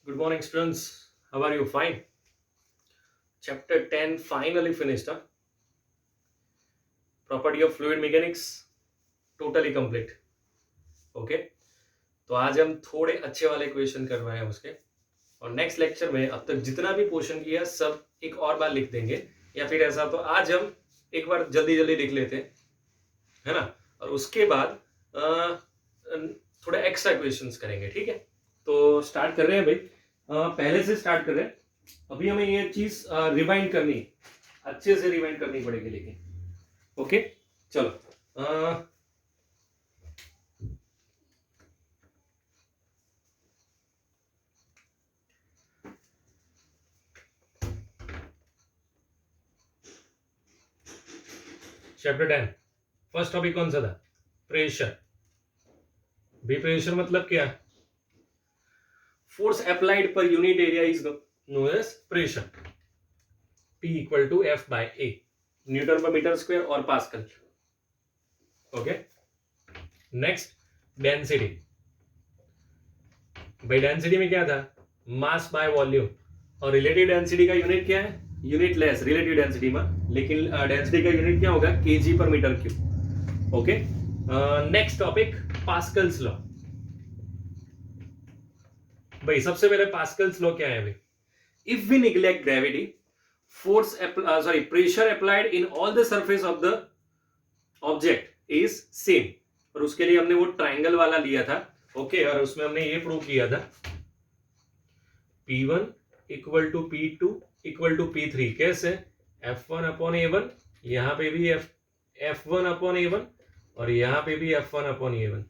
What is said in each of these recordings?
Good morning, students. How are you? Fine. Chapter 10 finally finished. Huh? Property of fluid mechanics totally complete. Okay. तो आज हम थोड़े अच्छे वाले क्वेश्चन करवाए हैं उसके, और नेक्स्ट लेक्चर में अब तक जितना भी पोर्शन किया सब एक और बार लिख देंगे, या फिर ऐसा तो आज हम एक बार जल्दी जल्दी लिख लेते हैं, है ना। और उसके बाद थोड़े एक्स्ट्रा क्वेश्चंस करेंगे, ठीक है। तो स्टार्ट कर रहे हैं भाई, पहले से स्टार्ट कर रहे हैं। अभी हमें ये चीज रिवाइंड करनी, अच्छे से रिवाइंड करनी पड़ेगी, लेकिन ओके चलो। चैप्टर 10 फर्स्ट टॉपिक कौन सा था? प्रेशर। भी प्रेशर मतलब क्या? Force applied per unit area is known as pressure. P equal to F by A, newton per metre square और पास्कल। Okay, next density. भाई डेंसिटी में क्या था? Mass by volume. और रिलेटिव डेंसिटी का यूनिट क्या है? यूनिट लेस रिलेटिव डेंसिटी में, लेकिन डेंसिटी का यूनिट क्या होगा? KG per metre cube. Okay, next topic Pascal's law. भाई सबसे पहले पास्कल्स लॉ क्या है भाई? If we neglect gravity, force pressure applied in all the surface of the object is same। और उसके लिए हमने वो ट्राइंगल वाला लिया था, ओके। और उसमें हमने ये प्रूव किया था P1 equal to P2 equal to P3। कैसे? F1 अपॉन A1, यहां पे भी F1 अपॉन A1 और यहां पे भी F1 अपॉन A1।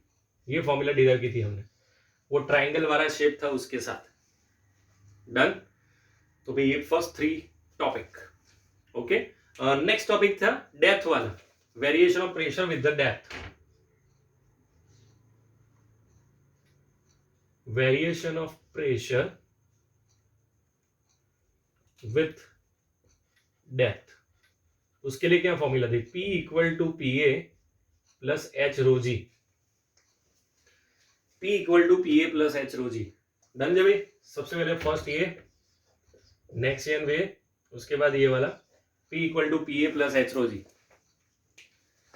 ये फॉर्मूला डिराइव की थी हमने, वो ट्राइंगल वाला शेप था उसके साथ। डन। तो भाई ये first 3 topic, okay. Next topic था डेप्थ वाला, variation of pressure with the depth. Variation of pressure with depth, उसके लिए क्या फॉर्मूला थी? P equal to PA plus H rho G. P equal to PA plus H rho G. Done जब सबसे पहले first ये, next N वे, उसके बाद ये वाला P equal to PA plus H rho G.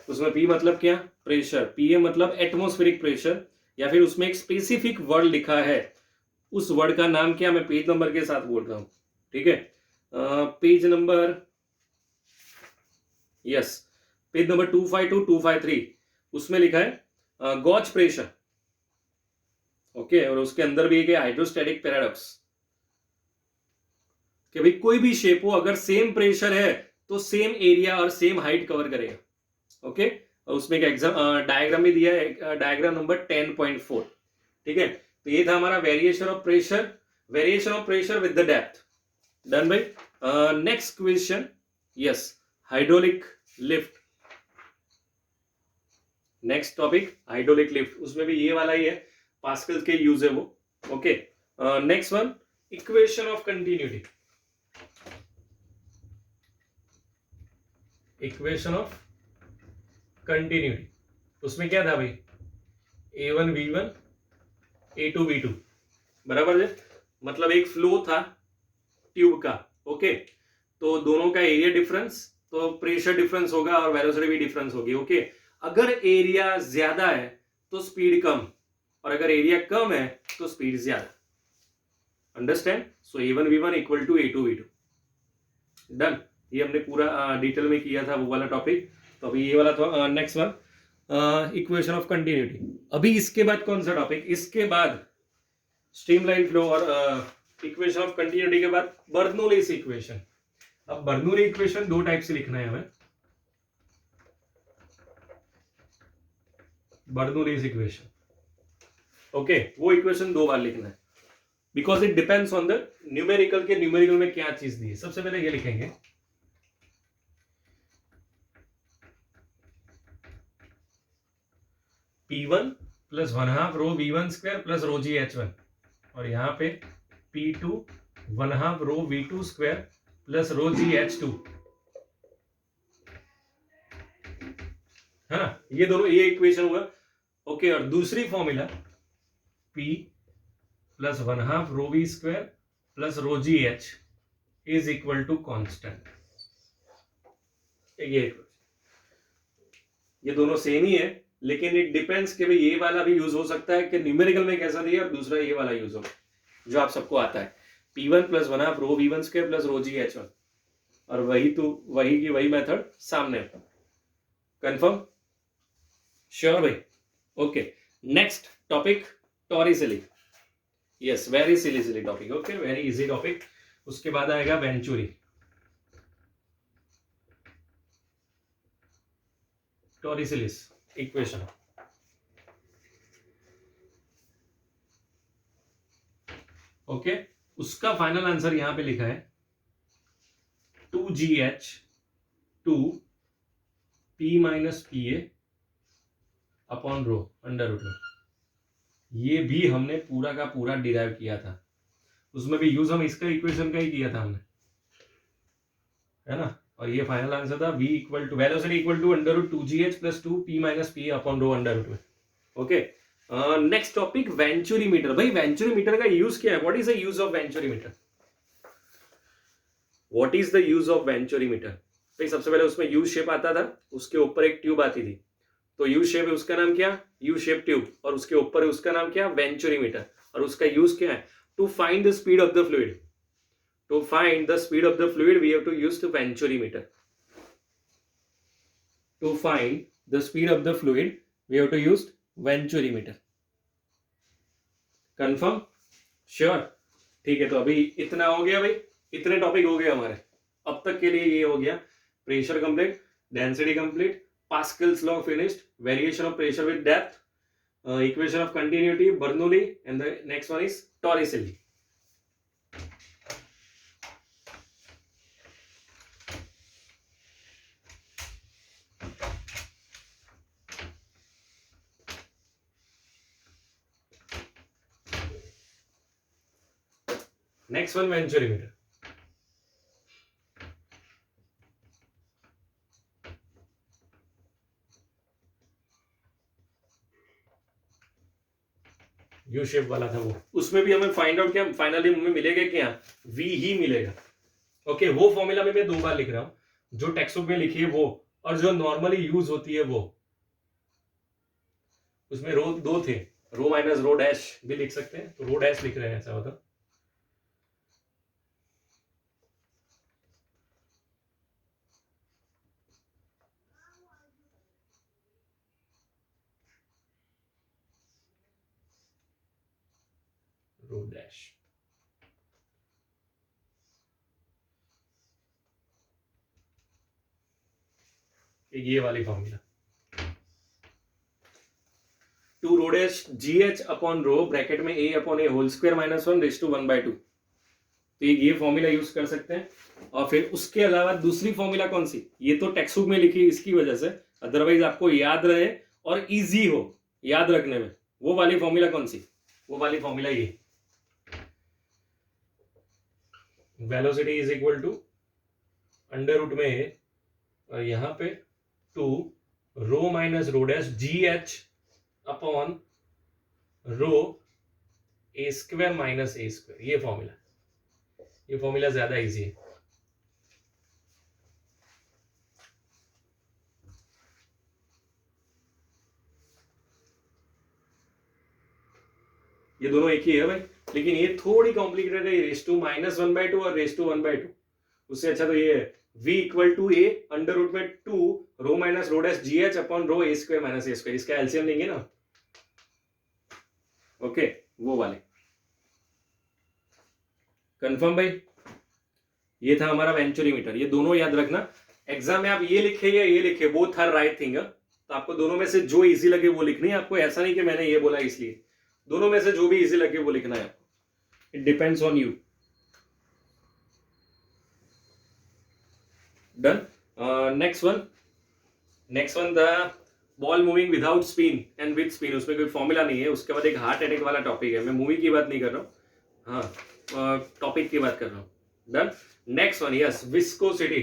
उसमें P मतलब क्या? प्रेशर। PA मतलब एटमॉस्फेरिक प्रेशर, या फिर उसमें एक स्पेसिफिक वर्ड लिखा है, उस वर्ड का नाम क्या? मैं पेज नंबर के साथ बोल रहा हूं, ठीक है। Page number, yes, page number 252 253, उसमें लिखा है गॉच प्रेशर, ओके। और उसके अंदर भी एक हाइड्रोस्टैटिक पैराडॉक्स, कि भाई कोई भी शेप हो, अगर सेम प्रेशर है तो सेम एरिया और सेम हाइट कवर करेगा, ओके। और उसमें एक एग्जाम डायग्राम भी दिया है, डायग्राम नंबर 10.4, ठीक है। तो ये था हमारा variation of pressure with the depth. Done भाई। Next question, yes, hydraulic lift. Next topic hydraulic lift, उसमें भी ये वाला ही है, पास्कल के यूज है वो, okay. Next one, equation of continuity. Equation of continuity, उसमें क्या था भाई? A1 V1 A2 V2 बराबर है। मतलब एक फ्लो था ट्यूब का, ओके। तो दोनों का एरिया डिफरेंस, तो प्रेशर डिफरेंस होगा और वेलोसिटी भी डिफरेंस होगी, ओके। अगर एरिया ज्यादा है तो स्पीड कम, और अगर एरिया कम है तो स्पीड ज्यादा। Understand? So A1 V1 equal to A2 V2। Done. ये हमने पूरा डिटेल में किया था वो वाला टॉपिक। तो अभी ये वाला था next one, equation of continuity. अभी इसके बाद कौन सा टॉपिक? इसके बाद स्ट्रीमलाइन फ्लो, और इक्वेशन ऑफ कंटिन्यूटी के बाद बर्नौलीज इक्वेशन। अब बर्नौली इक्वेशन 2 टाइप से लिखना है हमें। बर्नौलीज इक्वेशन, ओके, वो इक्वेशन 2 बार लिखना है, because it depends on the numerical के न्यूमेरिकल में क्या चीज दी है। सबसे पहले ये लिखेंगे P1 plus 1/2 rho V1 square plus rho जी H1, और यहां पे P2 1/2 रो V2 स्क्वायर प्लस रो जी H2, है ना। ये दोनों, ये इक्वेशन हुआ, ओके। और दूसरी formula P plus 1/2 rho V square plus rho ji H is equal to constant. ये दोनों सेम ही है, लेकिन इट डिपेंड्स कि भाई ये वाला भी यूज हो सकता है कि न्यूमेरिकल में कैसा दिया और दूसरा ये वाला यूज हो जो आप सबको आता है, P1 plus 1/2 rho V1 square plus rho जी एच वन, और वही तो वही की वही मेथड सामने। कंफर्म? श्योर भाई? Okay, next topic Torricelli. Yes, very silly topic. Okay, very easy topic. उसके बाद आएगा वेंचुरी। Torricelli's equation. ओके, उसका फाइनल आंसर यहां पे लिखा है 2GH 2 P minus PA upon rho under root में। ये भी हमने पूरा का पूरा डिराइव किया था, उसमें भी यूज हम इसका इक्वेशन का ही किया था हमने, है ना। और ये फाइनल आंसर था v equal to velocity equal to under root 2GH plus 2 P minus PA upon rho under root में। Okay, next topic venturimeter. भाई वेंचुरीमीटर का यूज क्या है? What is the use of venturimeter? What is the use of venturimeter? भाई सबसे पहले उसमें U shape आता था, उसके ऊपर एक ट्यूब आती थी, तो यू शेप है, उसका नाम क्या? यू शेप ट्यूब, और उसके ऊपर है उसका नाम क्या? वेंचुरीमीटर। और उसका यूज क्या है? To find the speed of the fluid. To find the speed of the fluid we have to use the venturimeter. To find the speed of the fluid we have to use venturimeter. Confirm? Sure? ठीक है, तो अभी इतना हो गया भाई, इतने topic हो गए हमारे अब तक के लिए। ये हो गया pressure complete, density complete, Pascal's law finished, variation of pressure with depth, equation of continuity, Bernoulli, and the next one is Torricelli. Next one venturimeter. U shape वाला था वो, उसमें भी हमें फाइंड आउट क्या फाइनली हमें मिलेगा क्या? वी ही मिलेगा। ओके, वो फॉर्मूला में मैं 2 बार लिख रहा हूं, जो टेक्स्ट बुक में लिखी है वो, और जो नॉर्मली यूज होती है वो। उसमें रो 2 थे, रो माइनस रो डैश भी लिख सकते हैं, तो रो डैश लिख रहे हैं, ऐसा होता। Rho dash. ये वाली formula 2 rho dash GH upon rho bracket में A upon A whole square minus 1 raise to 1/2। तो ये फॉर्मूला यूज कर सकते हैं। और फिर उसके अलावा दूसरी फॉर्मूला कौन सी? ये तो टेक्स्ट बुक में लिखी इसकी वजह से, अदरवाइज आपको याद रहे और इजी हो याद रखने में, वो वाली फॉर्मूला कौन सी? वो वाली फॉर्मूला ये, velocity is equal to under root में और यहां पे 2 rho minus rho dash GH upon rho A square minus A square. ये फॉर्मूला ज्यादा इजी है। ये दोनों एक ही है भाई, लेकिन ये थोड़ी कॉम्प्लिकेटेड है, रेस टू माइनस 1/2 और रेस टू 1/2। उससे अच्छा तो ये है v equal to a under root में 2 rho minus rho dash GH upon rho A square minus A square. इसका एलसीएम लेंगे ना। ओके, वो वाले। कंफर्म भाई? ये था हमारा वेंचुरीमीटर। ये दोनों याद रखना, एग्जाम में आप ये लिखे या ये लिखे, बोथ आर राइट थिंग। तो आपको दोनों में से जो इजी लगे वो लिखनी है आपको। ऐसा नहीं कि मैंने ये बोला इसलिए, दोनों में से जो भी इजी लगे वो लिखना है आपको। It depends on you. Done. Next one the ball moving without spin and with spin. उसमें कोई फॉर्मूला नहीं है। उसके बाद एक हार्ट अटैक वाला टॉपिक है। मैं मूवी की बात नहीं कर रहा हूँ, हाँ टॉपिक की बात कर रहा हूँ। Done. Next one, yes, viscosity.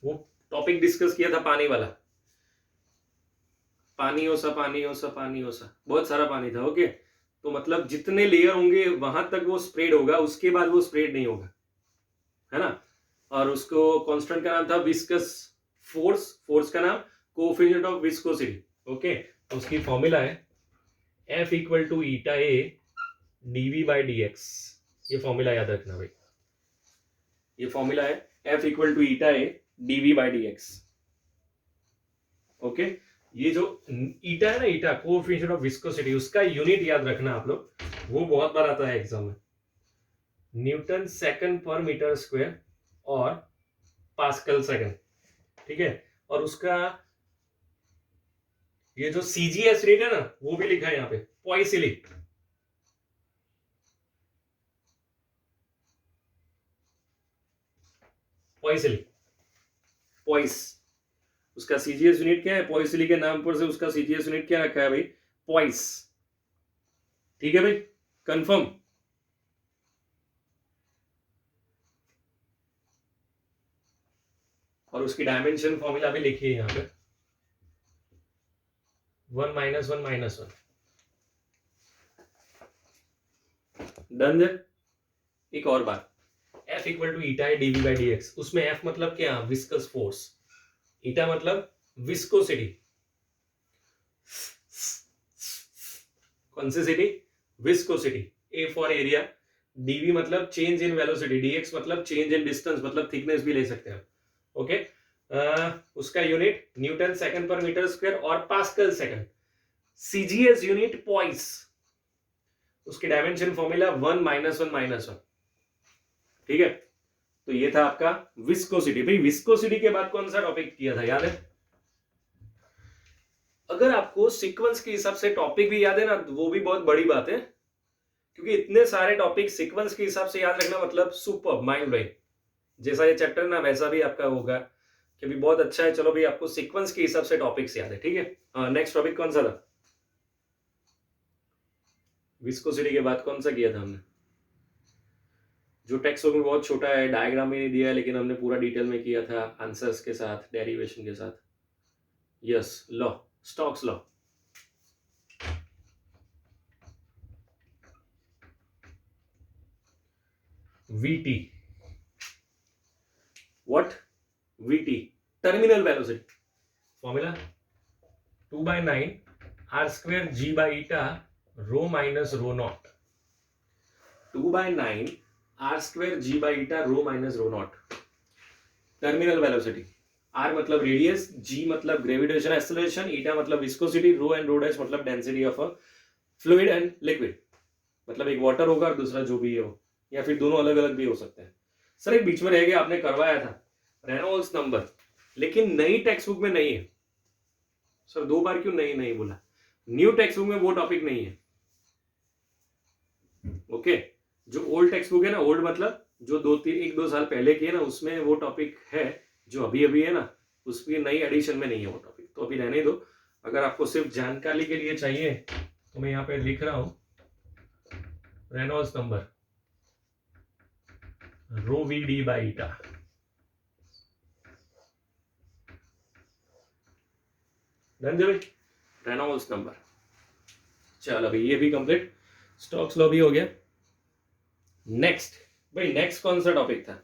वो टॉपिक डिस्कस किया था पानी वाला। पानी हो सा, पानी हो सा, पानी हो सा, बहुत सारा पानी था। ओके, तो मतलब जितने लेयर होंगे वहां तक वो स्प्रेड होगा, उसके बाद वो स्प्रेड नहीं होगा, है ना। और उसको कांस्टेंट का नाम था विस्कस फोर्स, फोर्स का नाम कोएफिशिएंट ऑफ विस्कोसिटी। ओके, तो उसकी फॉर्मूला है F equal to eta A dv by dx। ये फॉर्मूला याद रखना भाई, ये फॉर्मूला है F equal to eta A dv by dx। Okay, ये जो ईटा है ना, ईटा कोएफिशिएंट ऑफ विस्कोसिटी, उसका यूनिट याद रखना आप लोग, वो बहुत बार आता है एग्जाम में, Newton second per metre square और पास्कल सेकंड। ठीक है, और उसका ये जो सीजीएस रेट है ना, वो भी लिखा है यहाँ पे, पॉइसिली। पॉइसिली, पॉइस, उसका सीजीएस यूनिट क्या है, पॉइसिली के नाम पर से उसका सीजीएस यूनिट क्या रखा है भाई, पॉइस। ठीक है भाई, कंफर्म। और उसकी डायमेंशन फॉर्मूला भी लिखी है यहाँ पे, 1 माइनस 1 माइनस 1। डन है। एक और बात, F इक्वल टू ईटा है dv बाई dx, उसमें F मतलब क्या, विस्कस फोर्स, ईटा मतलब विस्कोसिटी। कौन सी city, viscosity. A for area, dv मतलब चेंज इन वेलोसिटी, dx मतलब चेंज इन डिस्टेंस, मतलब थिकनेस भी ले सकते हैं। ओके, उसका unit newton second per metre square और pascal second, CGS unit poise, उसकी डायमेंशन फॉर्मूला 1 माइनस 1 माइनस 1। ठीक है, तो ये था आपका विस्कोसिटी। भाई विस्कोसिटी के बाद कौन सा टॉपिक किया था, याद है? अगर आपको सीक्वेंस के हिसाब से टॉपिक भी याद है ना, वो भी बहुत बड़ी बात है, क्योंकि इतने सारे टॉपिक सीक्वेंस के हिसाब से याद रखना मतलब सुपर, माइंड ब्लोइंग। जैसा ये चैप्टर ना वैसा भी आपका होगा कि भी बहुत अच्छा है। चलो भाई, आपको सीक्वेंस के हिसाब से टॉपिक्स याद है। ठीक है, नेक्स्ट टॉपिक कौन सा था? विस्कोसिटी के बाद कौन सा किया था हमने? जो टेक्स्ट बुक में बहुत छोटा है, डायग्राम में नहीं दिया है, लेकिन हमने पूरा डिटेल में किया था, आंसर्स के साथ, डेरिवेशन के साथ। Yes, law, Stokes law. VT, what? VT, terminal velocity, formula 2/9 r square g by eta rho minus rho naught। 2/9 r square g by eta rho minus rho naught, terminal velocity. r मतलब radius, g मतलब gravitational acceleration, eta मतलब viscosity, rho and rho dash मतलब density of a fluid and liquid. मतलब एक water होगा और दूसरा जो भी हो, या फिर दोनों अलग अलग भी हो सकते हैं। सर एक बीच में रह गया, आपने करवाया था रेनॉल्ड्स नंबर, लेकिन नई टेक्स्ट बुक में नहीं है। सर 2 बार क्यों नहीं नहीं बोला? न्यू टेक्स्ट बुक में वो टॉपिक नहीं है। ओके, जो ओल्ड टेक्स्ट बुक है ना, ओल्ड मतलब जो 1-2 साल पहले की है ना, उसमें वो टॉपिक है। जो अभी अभी है ना, उसकी नई एडिशन में नहीं है वो टॉपिक, तो अभी रहने दो। अगर आपको सिर्फ जानकारी के लिए चाहिए तो मैं यहाँ पे लिख रहा हूं Reynolds number rho V D by eta. Done भाई, रेनॉल्ड्स नंबर। चलो अभी ये भी कंप्लीट, स्टोक्स लॉ भी हो गया। नेक्स्ट भाई, नेक्स्ट कौन सा टॉपिक था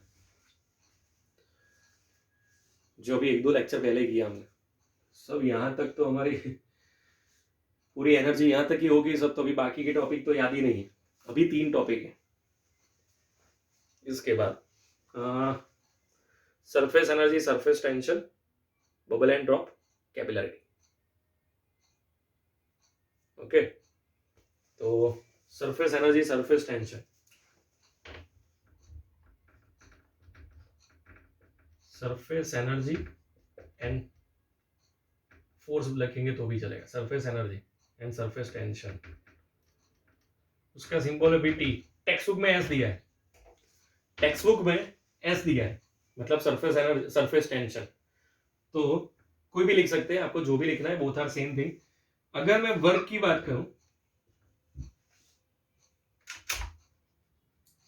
जो अभी 1-2 लेक्चर पहले किया हमने? सब यहां तक तो हमारी पूरी एनर्जी यहां तक ही होगी सब, तो अभी बाकी के टॉपिक तो याद ही नहीं है। अभी 3 टॉपिक है। इसके बाद surface energy, surface tension, bubble and drop, capillarity. Okay, तो surface energy, surface tension, surface energy and force लिखेंगे तो भी चलेगा, surface energy and surface tension. उसका सिंबल है BT। टेक्स्ट बुक में एस दिया है, टेक्स्ट बुक में एस दिया है, मतलब सरफेस एनर्जी, सरफेस टेंशन। तो कोई भी लिख सकते हैं, आपको जो भी लिखना है, बोथ आर सेम थिंग। अगर मैं वर्क की बात करूं,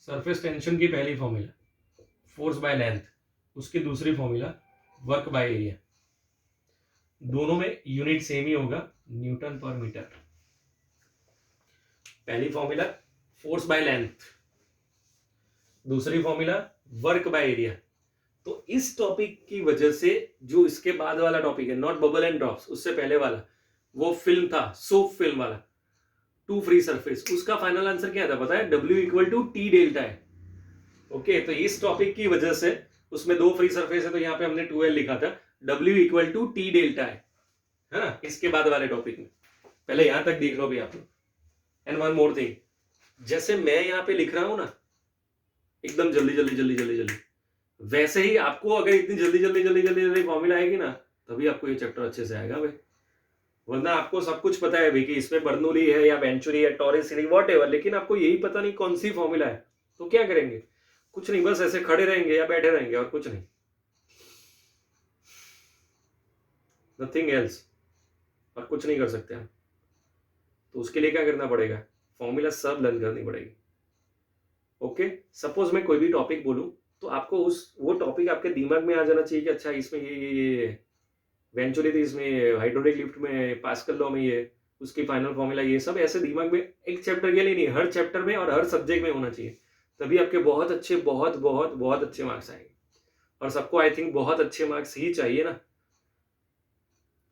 सरफेस टेंशन की पहली फॉर्मूला फोर्स बाय लेंथ, उसकी दूसरी फॉर्मूला वर्क बाय एरिया। दोनों में यूनिट सेम ही होगा, न्यूटन पर मीटर। पहली फॉर्मूला फोर्स बाय लेंथ, दूसरी फॉर्मूला वर्क बाय एरिया। तो इस टॉपिक की वजह से जो इसके बाद वाला टॉपिक है, नॉट बबल एंड ड्रॉप्स, उससे पहले वाला वो फिल्म था, सोप फिल्म वाला, टू फ्री सरफेस, उसका फाइनल आंसर क्या था पता है? W equal to T delta है। ओके, तो इस टॉपिक की वजह से उसमें दो फ्री सरफेस है, तो यहाँ पे हमने 2L लिखा था, W equal to T delta है ना, इसके बाद वाले टॉपिक में। पहले यहां तक देख लो भी आप लोग। एंड वन मोर थिंग, जैसे मैं यहाँ पे लिख रहा हूं ना एकदम जल्दी जल्दी जल्दी जल्दी जल्दी, वैसे ही आपको अगर इतनी जल्दी जल्दी जल्दी जल्दी जल्दी फॉर्मूला आएगी ना, तभी आपको ये चैप्टर अच्छे से आएगा भाई। वरना आपको सब कुछ पता है भाई कि इसमें बर्नौली है या वेंचुरी है, टॉरस सीरीज व्हाटएवर, लेकिन आपको यही पता नहीं कौन सी फॉर्मूला है, तो क्या करेंगे? कुछ नहीं, बस ऐसे खड़े रहेंगे या बैठे रहेंगे और कुछ नहीं, नथिंग एल्स, और कुछ नहीं कर सकते हम। तो उसके लिए क्या करना पड़ेगा? फॉर्मूला सब लर्न करनी पड़ेगी। ओके, सपोज मैं कोई भी टॉपिक बोलूं तो आपको वो टॉपिक आपके दिमाग में आ जाना चाहिए कि अच्छा इसमें ये वेंचुरी थी, इसमें हाइड्रोलिक लिफ्ट में, पास्कल लॉ में ये, उसकी फाइनल फॉर्मूला, ये सब ऐसे दिमाग में एक चैप्टर के लिए नहीं, हर चैप्टर में और हर सब्जेक्ट में होना चाहिए। तभी आपके बहुत अच्छे बहुत बहुत बहुत अच्छे मार्क्स आएंगे, और सबको आई थिंक बहुत अच्छे मार्क्स ही चाहिए ना।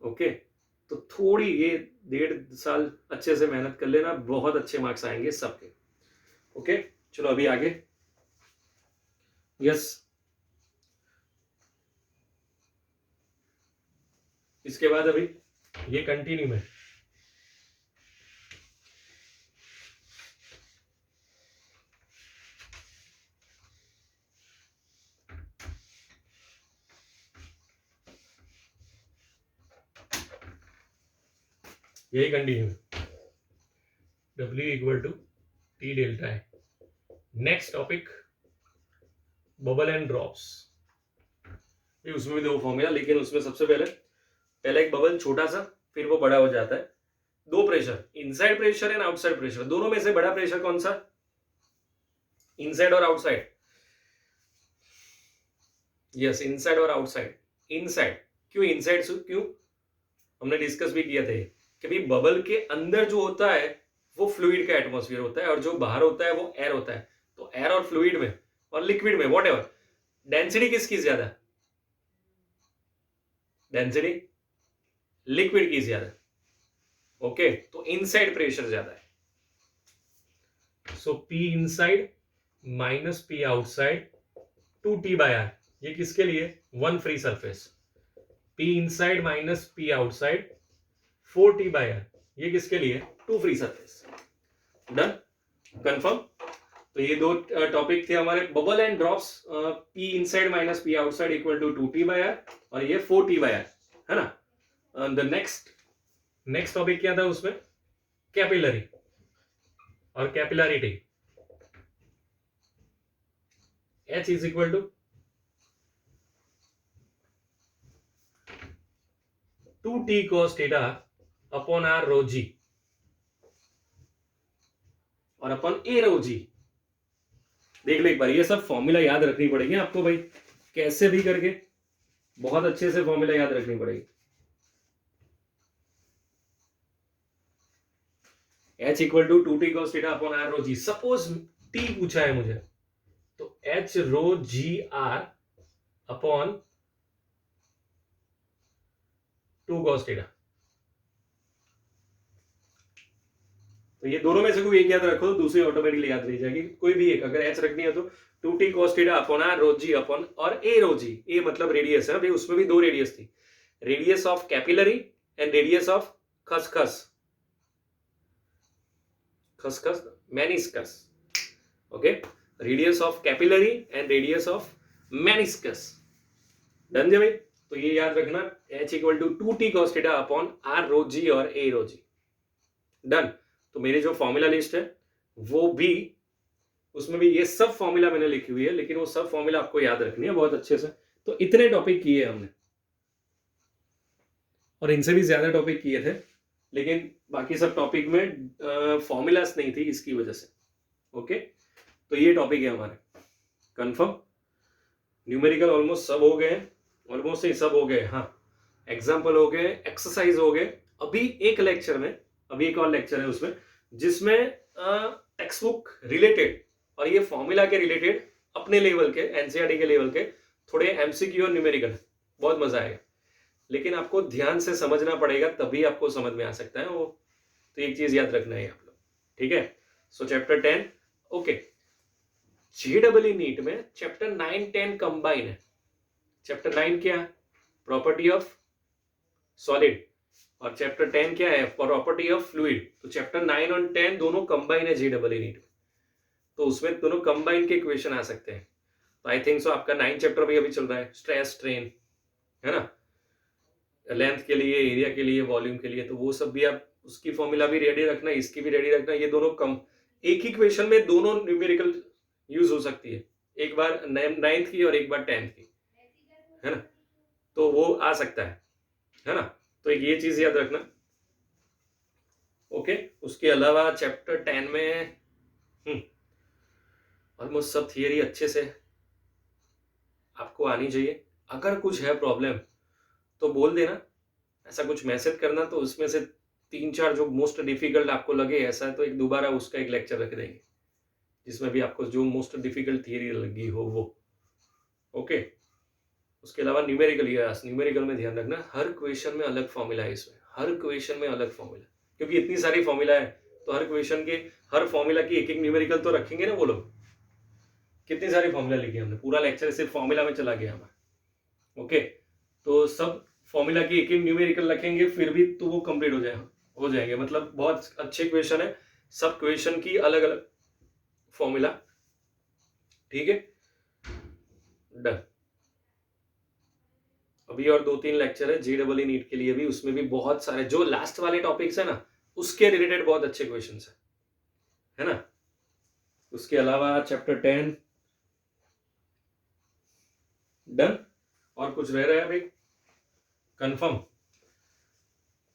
ओके, तो थोड़ी ये 1.5 साल अच्छे से मेहनत कर लेना, बहुत अच्छे मार्क्स आएंगे सबके। ओके, चलो अभी आगे। यस, इसके बाद अभी ये कंटिन्यू में यही कंटिन्यू है, W equal to T delta है। Next topic bubble and drops, उसमें भी दो फॉर्मूला, लेकिन उसमें सबसे पहले एक बबल छोटा सा, फिर वो बड़ा हो जाता है। दो pressure, inside pressure and outside pressure, दोनों में से बड़ा प्रेशर कौन सा? इनसाइड और आउटसाइड। यस, इनसाइड और आउटसाइड। इनसाइड क्यों? इनसाइड क्यों? हमने डिस्कस भी किया था कि भाई बबल के अंदर जो होता है वो फ्लूइड का एटमॉस्फेयर होता है, और जो बाहर होता है वो एयर होता है। तो एयर और फ्लूइड में और लिक्विड में व्हाटएवर, डेंसिटी किसकी ज्यादा? डेंसिटी लिक्विड की ज्यादा। ओके, तो इनसाइड प्रेशर ज्यादा है। So P inside minus P outside 2T/R, ये किसके लिए? One free surface. P inside minus P outside 4T/R, ये किसके लिए? Two free surface. Done, confirm. तो ये दो टॉपिक थे हमारे, bubble and drops, P inside minus P outside equal to 2T/R, और ये 4T/R है ना। द नेक्स्ट टॉपिक क्या था उसमें? कैपिलरी और capillarity. H is equal to 2T cos theta upon R rho जी और अपन A रो जी। देख लो एक बार, ये सब फॉर्मूला याद रखनी पड़ेगी आपको भाई, कैसे भी करके बहुत अच्छे से फॉर्मूला याद रखनी पड़ेगी। H equal to 2T cos theta upon R rho G. Suppose T पूछा है मुझे, तो H rho G R upon 2 cos theta. तो ये दोनों में से कोई एक याद रखो, दूसरी ऑटोमेटिकली याद रह जाएगी। कोई भी एक अगर H रखनी है तो 2T cos theta upon R rho g upon, और A रो जी, A मतलब रेडियस है भाई, उसमें भी दो रेडियस थी, radius of capillary and radius of खसखस meniscus. Okay, radius of capillary and radius of meniscus. Done जी भाई, तो ये याद रखना, H equal to 2T cos theta upon R rho जी और A रो जी। डन। तो मेरी जो फॉर्मूला लिस्ट है वो भी, उसमें भी ये सब फॉर्मूला मैंने लिखी हुई है, लेकिन वो सब फॉर्मूला आपको याद रखनी है बहुत अच्छे से। तो इतने टॉपिक किए हमने, और इनसे भी ज्यादा टॉपिक किए थे, लेकिन बाकी सब टॉपिक में फॉर्मूलास नहीं थी इसकी वजह से। ओके, तो ये टॉपिक है हमारे, कंफर्म। न्यूमेरिकल ऑलमोस्ट सब हो गए, ऑलमोस्ट ही सब हो गए। हाँ, एग्जाम्पल हो गए, एक्सरसाइज हो गए। अभी एक लेक्चर में, अभी एक और लेक्चर है उसमें जिसमें टेक्स्ट बुक रिलेटेड और ये फॉर्मूला के रिलेटेड अपने लेवल के, एनसीईआरटी के लेवल के थोड़े एमसीक्यू और न्यूमेरिकल, बहुत मजा आएगा। लेकिन आपको ध्यान से समझना पड़ेगा, तभी आपको समझ में आ सकता है वो। तो एक चीज याद रखना है आप लोग, ठीक है। So chapter 10 okay. जेडब्ल्यू नीट में चैप्टर 9 10 कंबाइन है। चैप्टर 9 क्या है? Property of solid. और चैप्टर 10 क्या है? Property of fluid. तो चैप्टर 9 और 10 दोनों कंबाइन है जेडब्ल्यू नीट में, तो उसमें दोनों कंबाइन के क्वेश्चन आ सकते हैं। तो आई थिंक सो आपका 9 चैप्टर भी अभी चल रहा है, स्ट्रेस स्ट्रेन, है ना, लेंथ के लिए, एरिया के लिए, वॉल्यूम के लिए। तो वो सब भी आप, उसकी फॉर्मूला भी रेडी रखना, इसकी भी रेडी रखना। ये दोनों कम, एक ही क्वेश्चन में दोनों न्यूमेरिकल यूज हो सकती है, एक बार 9th की और एक बार 10th की, है ना। तो वो आ सकता है ना। तो ये चीज याद रखना, ओके। उसके अलावा चैप्टर 10 में ऑलमोस्ट सब थियरी अच्छे से आपको आनी चाहिए। अगर कुछ है प्रॉब्लम तो बोल देना, ऐसा कुछ मैसेज करना, तो उसमें से 3-4 जो मोस्ट डिफिकल्ट आपको लगे ऐसा है तो एक दोबारा उसका एक लेक्चर रख देंगे जिसमें भी आपको जो मोस्ट डिफिकल्ट थियरी लगी हो वो, ओके। उसके अलावा न्यूमेरिकल, न्यूमेरिकल में ध्यान रखना, हर क्वेश्चन में अलग फॉर्मूला है इसमें, हर क्वेश्चन में अलग फॉर्मूला, क्योंकि इतनी सारी फॉर्मूला है तो हर क्वेश्चन के हर फॉर्मूला की एक एक न्यूमेरिकल तो रखेंगे ना वो लोग। कितनी सारी फॉर्मूला लिखी हमने, पूरा लेक्चर सिर्फ फॉर्मूला में चला गया हमारा, ओके। तो सब फॉर्मूला की एक एक न्यूमेरिकल रखेंगे फिर भी तो वो कंप्लीट हो जाएंगे। मतलब बहुत अच्छे क्वेश्चन है, सब क्वेश्चन की अलग अलग फॉर्मूला, ठीक है, डन। अभी और 2-3 लेक्चर है जेडब्ल्यू नीट के लिए भी, उसमें भी बहुत सारे जो लास्ट वाले टॉपिक्स है ना उसके रिलेटेड बहुत अच्छे क्वेश्चन है ना। उसके अलावा चैप्टर 10 डन। और कुछ रह रहा है भाई? कंफर्म,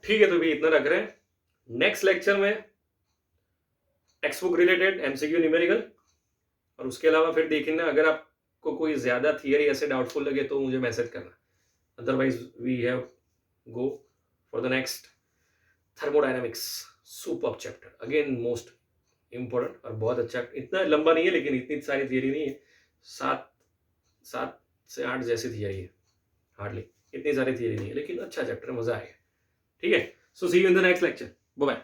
ठीक है। तो भी इतना रख रहे हैं। नेक्स्ट लेक्चर में text book related MCQ numerical, और उसके अलावा फिर देखना अगर आपको कोई ज्यादा थियरी ऐसे डाउटफुल लगे तो मुझे मैसेज करना। Otherwise we have go for the next thermodynamics, super chapter again, most important और बहुत अच्छा। इतना लंबा नहीं है लेकिन इतनी सारी थियरी नहीं है, 7 से 8 जैसी थियरी है, हार्डली इतनी सारी थियरी नहीं है, लेकिन अच्छा चैप्टर, मजा आएगा, ठीक है। So see you in the next lecture, bye bye.